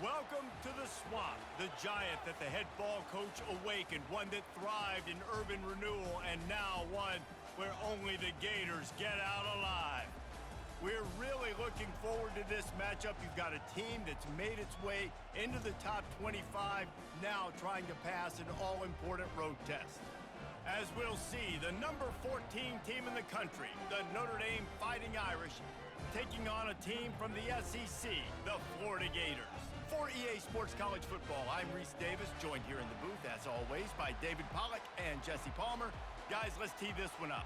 Welcome to the Swamp, the giant that the head ball coach awakened, one that thrived in urban renewal, and now one where only the Gators get out alive. We're really looking forward to this matchup. You've got a team that's made its way into the top 25, now trying to pass an all-important road test. As we'll see, the number 14 team in the country, the Notre Dame Fighting Irish, taking on a team from the SEC, the Florida Gators. For EA Sports College Football, I'm Reese Davis, joined here in the booth, as always, by David Pollack and Jesse Palmer. Guys, let's tee this one up.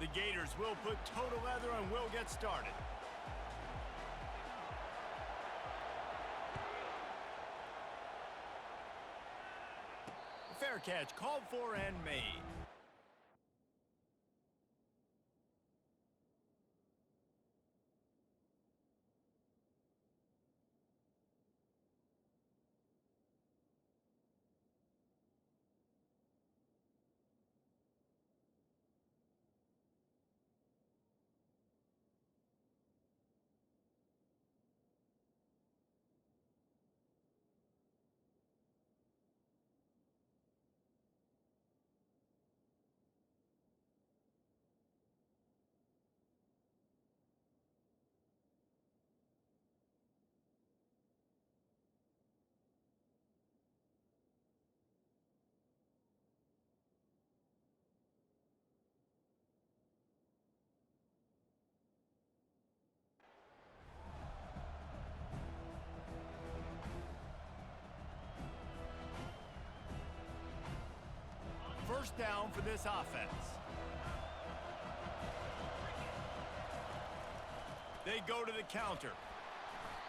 The Gators will put toe to leather and we'll get started. Fair catch called for and made. First down for this offense. They go to the counter.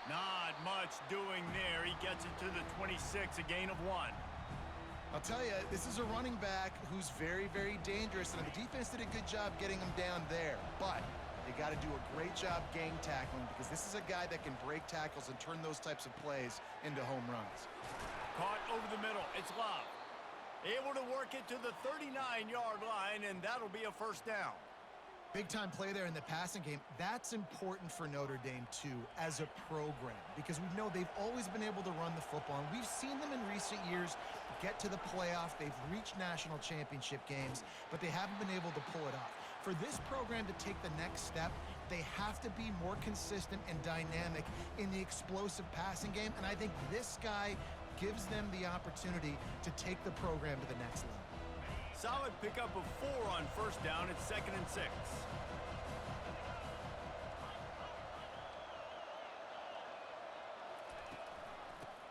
Not much doing there. He gets it to the 26, a gain of 1. I'll tell you, this is a running back who's very, very dangerous, and the defense did a good job getting him down there. But they got to do a great job gang tackling because this is a guy that can break tackles and turn those types of plays into home runs. Caught over the middle. It's Love. Able to work it to the 39-yard line, and that'll be a first down. Big-time play there in the passing game. That's important for Notre Dame, too, as a program, because we know they've always been able to run the football, and we've seen them in recent years get to the playoff. They've reached national championship games, but they haven't been able to pull it off. For this program to take the next step, they have to be more consistent and dynamic in the explosive passing game, and I think this guy gives them the opportunity to take the program to the next level. Solid pickup of 4 on first down. It's 2nd and 6.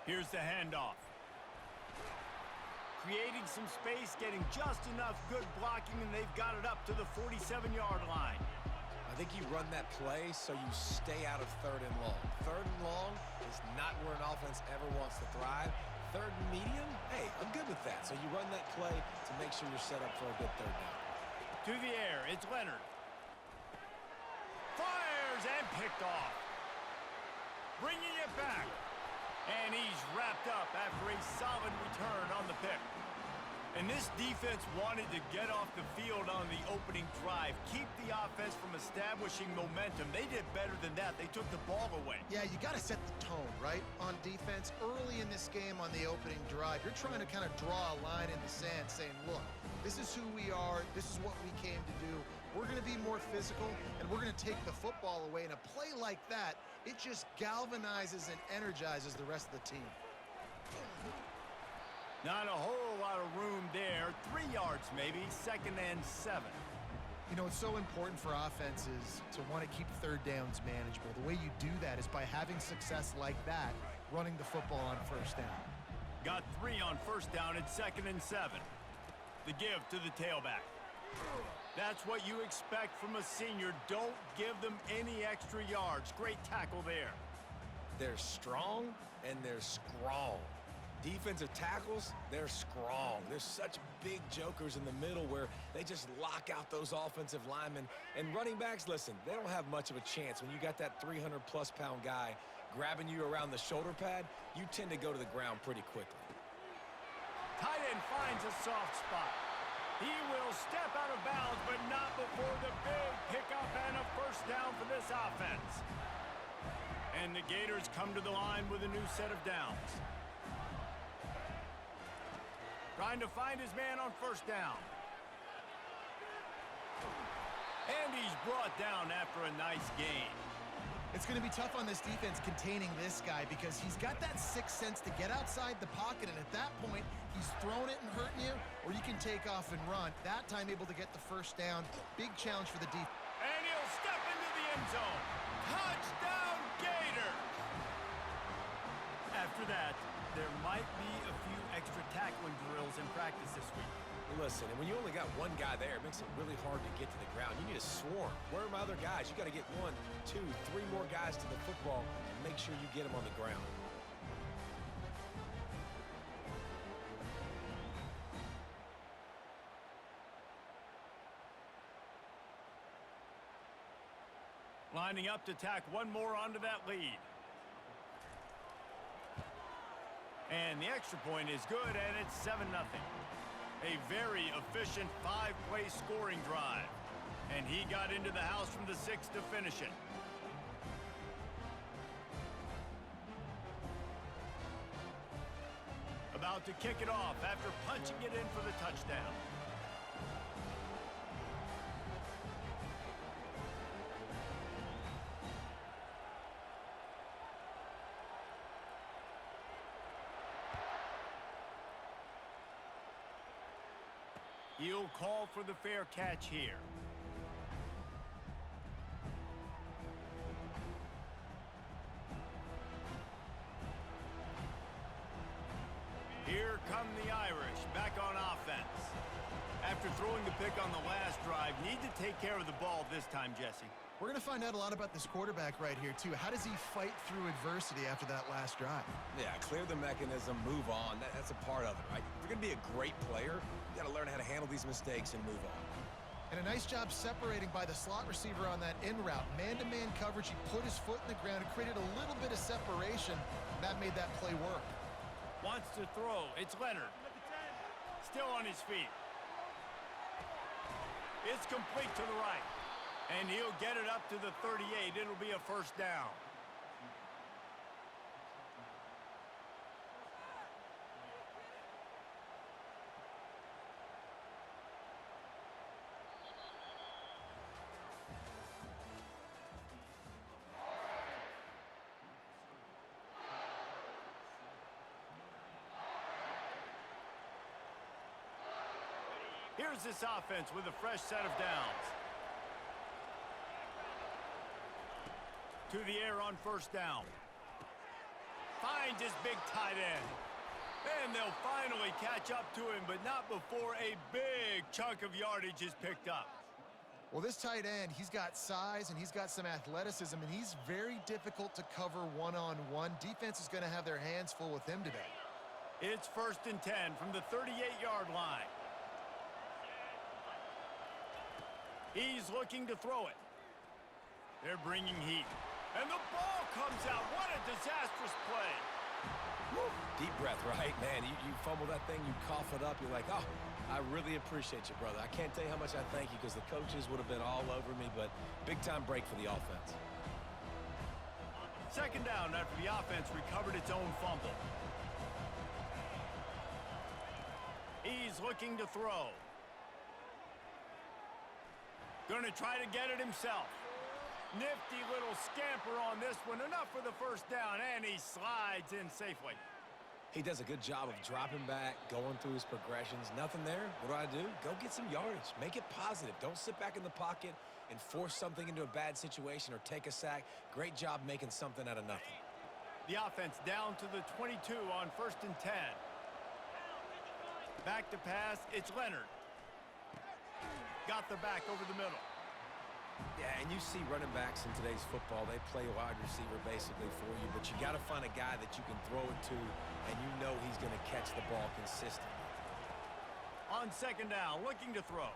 Here's the handoff. Creating some space, getting just enough good blocking, and they've got it up to the 47-yard line. I think you run that play so you stay out of 3rd and long. 3rd and long is not where an offense ever wants to thrive. 3rd and medium, hey, I'm good with that. So you run that play to make sure you're set up for a good 3rd down. To the air, it's Leonard. Fires and picked off. Bringing it back. And he's wrapped up after a solid return on the pick. And this defense wanted to get off the field on the opening drive, keep the offense from establishing momentum. They did better than that. They took the ball away. Yeah, you got to set the tone, right, on defense. Early in this game on the opening drive, you're trying to kind of draw a line in the sand saying, look, this is who we are. This is what we came to do. We're going to be more physical, and we're going to take the football away. And a play like that, it just galvanizes and energizes the rest of the team. Not a whole lot of room there. 3 yards maybe, 2nd and 7. You know, it's so important for offenses to want to keep 3rd downs manageable. The way you do that is by having success like that, running the football on first down. Got 3 on first down at 2nd and 7. The give to the tailback. That's what you expect from a senior. Don't give them any extra yards. Great tackle there. They're strong and they're strong. Defensive tackles, they're strong. There's such big jokers in the middle where they just lock out those offensive linemen. And running backs, listen, they don't have much of a chance. When you got that 300-plus pound guy grabbing you around the shoulder pad, you tend to go to the ground pretty quickly. Tight end finds a soft spot. He will step out of bounds, but not before the big pickup and a first down for this offense. And the Gators come to the line with a new set of downs. Trying to find his man on first down. And he's brought down after a nice gain. It's going to be tough on this defense containing this guy because he's got that sixth sense to get outside the pocket, and at that point, he's throwing it and hurting you, or you can take off and run. That time able to get the first down. Big challenge for the defense. And he'll step into the end zone. Touchdown, Gators! After that, there might be a few extra tackling drills in practice this week. Listen, and when you only got one guy there, it makes it really hard to get to the ground. You need a swarm. Where are my other guys? You got to get 1, 2, 3 more guys to the football and make sure you get them on the ground. Lining up to tack one more onto that lead. And the extra point is good, and it's 7-0. A very efficient 5-play scoring drive. And he got into the house from the 6 to finish it. About to kick it off after punching it in for the touchdown. He'll call for the fair catch here. Here come the Irish back on offense. After throwing the pick on the last drive, need to take care of the ball this time, Jesse. We're going to find out a lot about this quarterback right here, too. How does he fight through adversity after that last drive? Yeah, clear the mechanism, move on. That's a part of it, right? If you're going to be a great player, you got to learn how to handle these mistakes and move on. And a nice job separating by the slot receiver on that in route. Man-to-man coverage, he put his foot in the ground and created a little bit of separation. That made that play work. Wants to throw. It's Leonard. Still on his feet. It's complete to the right. And he'll get it up to the 38. It'll be a first down. Here's this offense with a fresh set of downs. To the air on first down. Finds his big tight end. And they'll finally catch up to him, but not before a big chunk of yardage is picked up. Well, this tight end, he's got size and he's got some athleticism, and he's very difficult to cover one-on-one. Defense is going to have their hands full with him today. It's 1st and 10 from the 38-yard line. He's looking to throw it. They're bringing heat. And the ball comes out. What a disastrous play. Woo. Deep breath, right? Man, you fumble that thing, you cough it up. You're like, oh, I really appreciate you, brother. I can't tell you how much I thank you because the coaches would have been all over me, but big-time break for the offense. 2nd down after the offense recovered its own fumble. He's looking to throw. Going to try to get it himself. Nifty little scamper on this one. Enough for the first down, and he slides in safely. He does a good job of dropping back, going through his progressions. Nothing there. What do? Go get some yardage. Make it positive. Don't sit back in the pocket and force something into a bad situation or take a sack. Great job making something out of nothing. The offense down to the 22 on 1st and 10. Back to pass. It's Leonard. Got the back over the middle. Yeah, and you see running backs in today's football, they play wide receiver basically for you, but you got to find a guy that you can throw it to, and you know he's going to catch the ball consistently. On 2nd down, looking to throw.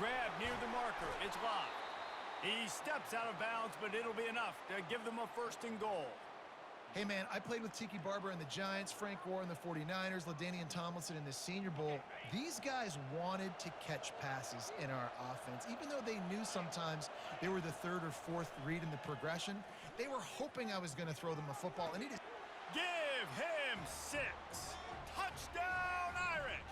Grab near the marker. It's locked. He steps out of bounds, but it'll be enough to give them a 1st and goal. Hey, man, I played with Tiki Barber in the Giants, Frank Gore in the 49ers, LaDainian Tomlinson in the Senior Bowl. These guys wanted to catch passes in our offense. Even though they knew sometimes they were the third or fourth read in the progression, they were hoping I was going to throw them a football. And Give him 6. Touchdown, Irish!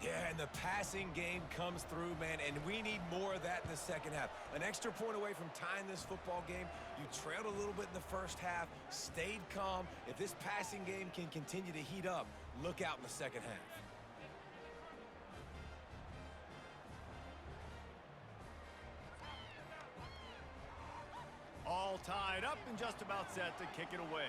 Yeah, and the passing game comes through, man, and we need more of that in the second half. An extra point away from tying this football game. You trailed a little bit in the first half, stayed calm. If this passing game can continue to heat up, look out in the second half. All tied up and just about set to kick it away.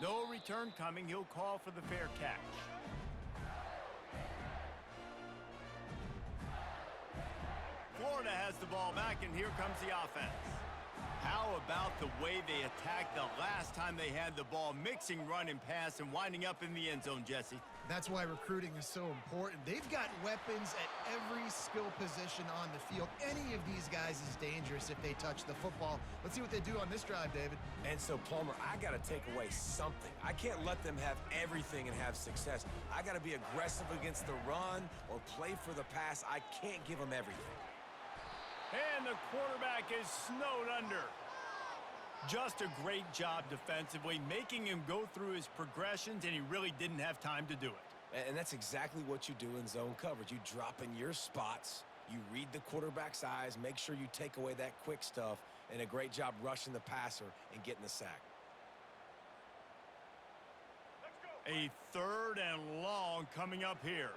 No return coming. He'll call for the fair catch. Florida has the ball back, and here comes the offense. How about the way they attacked the last time they had the ball, mixing run and pass and winding up in the end zone, Jesse? that's why recruiting is so important. They've got weapons at every skill position on the field. Any of these guys is dangerous if they touch the football. Let's see what they do on this drive, David. And so, Palmer, I got to take away something. I can't let them have everything and have success. I got to be aggressive against the run or play for the pass. I can't give them everything. And the quarterback is snowed under. Just a great job defensively, making him go through his progressions, and he really didn't have time to do it. And that's exactly what you do in zone coverage. You drop in your spots, you read the quarterback's eyes, make sure you take away that quick stuff, and a great job rushing the passer and getting the sack. A 3rd and long coming up here.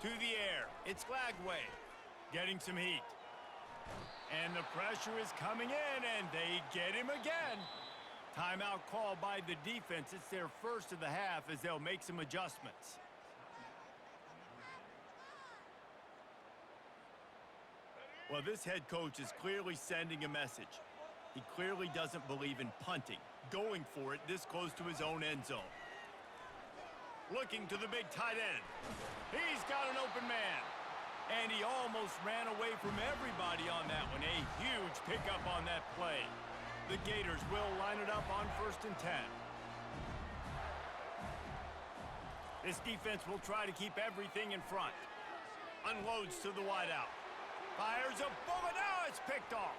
To the air, it's Glagway getting some heat. And the pressure is coming in, and they get him again. Timeout called by the defense. It's their first of the half as they'll make some adjustments. Well, this head coach is clearly sending a message. He clearly doesn't believe in punting, going for it this close to his own end zone. Looking to the big tight end. He's got an open man. And he almost ran away from everybody on that one. A huge pickup on that play. The Gators will line it up on 1st and 10. This defense will try to keep everything in front. Unloads to the wideout. Fires a bullet. Now it's picked off.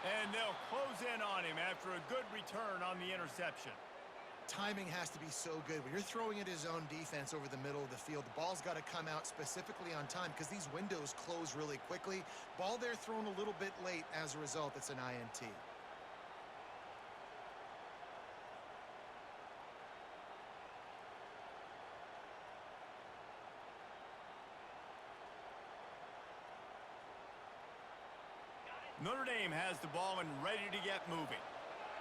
And they'll close in on him after a good return on the interception. Timing has to be so good. When you're throwing at his own defense over the middle of the field, the ball's got to come out specifically on time because these windows close really quickly. Ball there thrown a little bit late. As a result, it's an INT. Notre Dame has the ball and ready to get moving.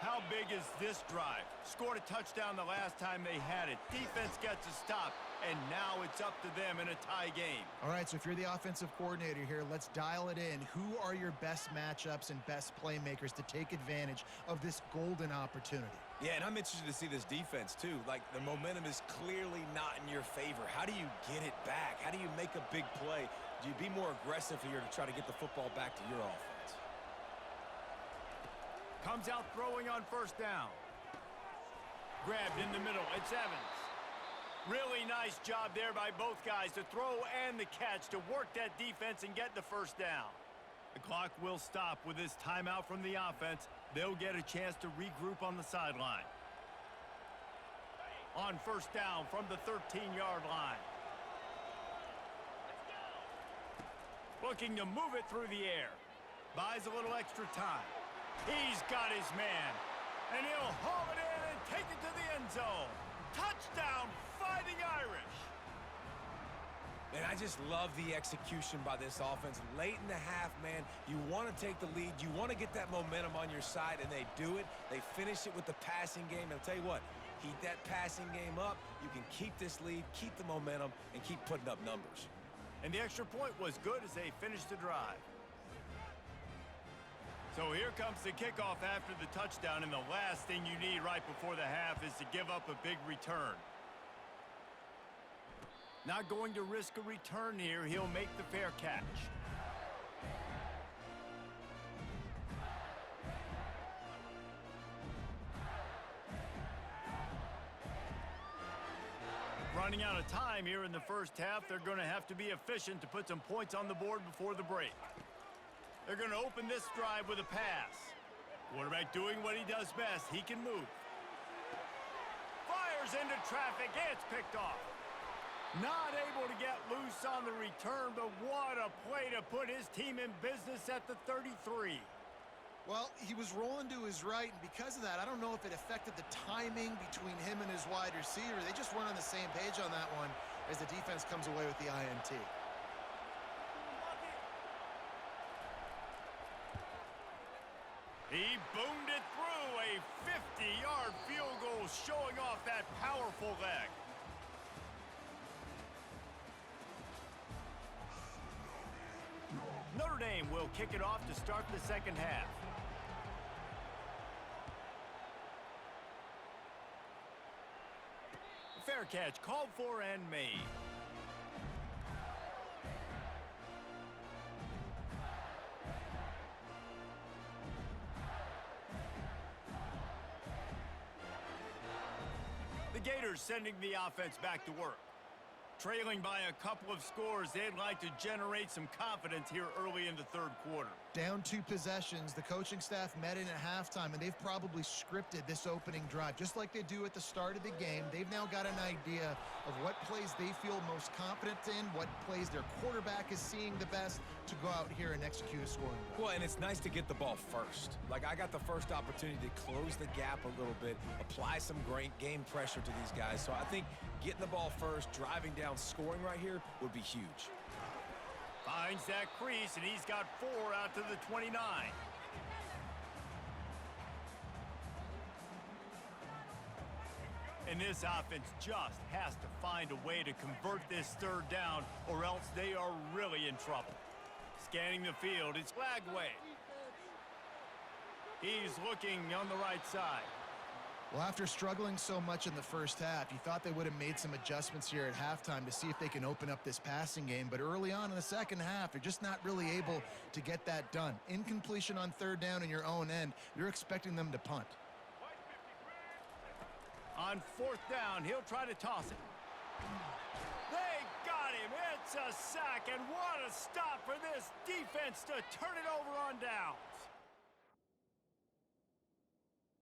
How big is this drive? Scored a touchdown the last time they had it. Defense gets a stop, and now it's up to them in a tie game. All right, so if you're the offensive coordinator here, let's dial it in. Who are your best matchups and best playmakers to take advantage of this golden opportunity? Yeah, and I'm interested to see this defense, too. Like, the momentum is clearly not in your favor. How do you get it back? How do you make a big play? Do you be more aggressive here to try to get the football back to your offense? Comes out throwing on 1st down. Grabbed in the middle. It's Evans. Really nice job there by both guys to throw and the catch to work that defense and get the 1st down. The clock will stop with this timeout from the offense. They'll get a chance to regroup on the sideline. On 1st down from the 13-yard line. Looking to move it through the air. Buys a little extra time. He's got his man, and he'll haul it in and take it to the end zone. Touchdown, Fighting Irish. And I just love the execution by this offense. Late in the half, man, you want to take the lead. You want to get that momentum on your side, and they do it. They finish it with the passing game. And I'll tell you what, heat that passing game up. You can keep this lead, keep the momentum, and keep putting up numbers. And the extra point was good as they finished the drive. So here comes the kickoff after the touchdown, and the last thing you need right before the half is to give up a big return. Not going to risk a return here. He'll make the fair catch. Running out of time here in the first half. They're going to have to be efficient to put some points on the board before the break. They're going to open this drive with a pass. Quarterback doing what he does best. He can move. Fires into traffic. It's picked off. Not able to get loose on the return, but what a play to put his team in business at the 33. Well, he was rolling to his right, and because of that, I don't know if it affected the timing between him and his wide receiver. They just weren't on the same page on that one as the defense comes away with the INT. He boomed it through. A 50-yard field goal showing off that powerful leg. Notre Dame will kick it off to start the second half. Fair catch called for and made. The Gators sending the offense back to work. Trailing by a couple of scores, they'd like to generate some confidence here early in the third quarter. Down 2 possessions, the coaching staff met in at halftime, and they've probably scripted this opening drive. Just like they do at the start of the game, they've now got an idea of what plays they feel most confident in, what plays their quarterback is seeing the best to go out here and execute a scoring drive. Well, and it's nice to get the ball first. Like, I got the first opportunity to close the gap a little bit, apply some great game pressure to these guys. So I think getting the ball first, driving down, scoring right here would be huge. Finds that crease, and he's got 4 out to the 29. And this offense just has to find a way to convert this third down, or else they are really in trouble. Scanning the field, it's Lagway. He's looking on the right side. Well, after struggling so much in the first half, you thought they would have made some adjustments here at halftime to see if they can open up this passing game. But early on in the second half, they're just not really able to get that done. Incompletion on third down in your own end, you're expecting them to punt. On fourth down, he'll try to toss it. They got him. It's a sack, and what a stop for this defense to turn it over on down.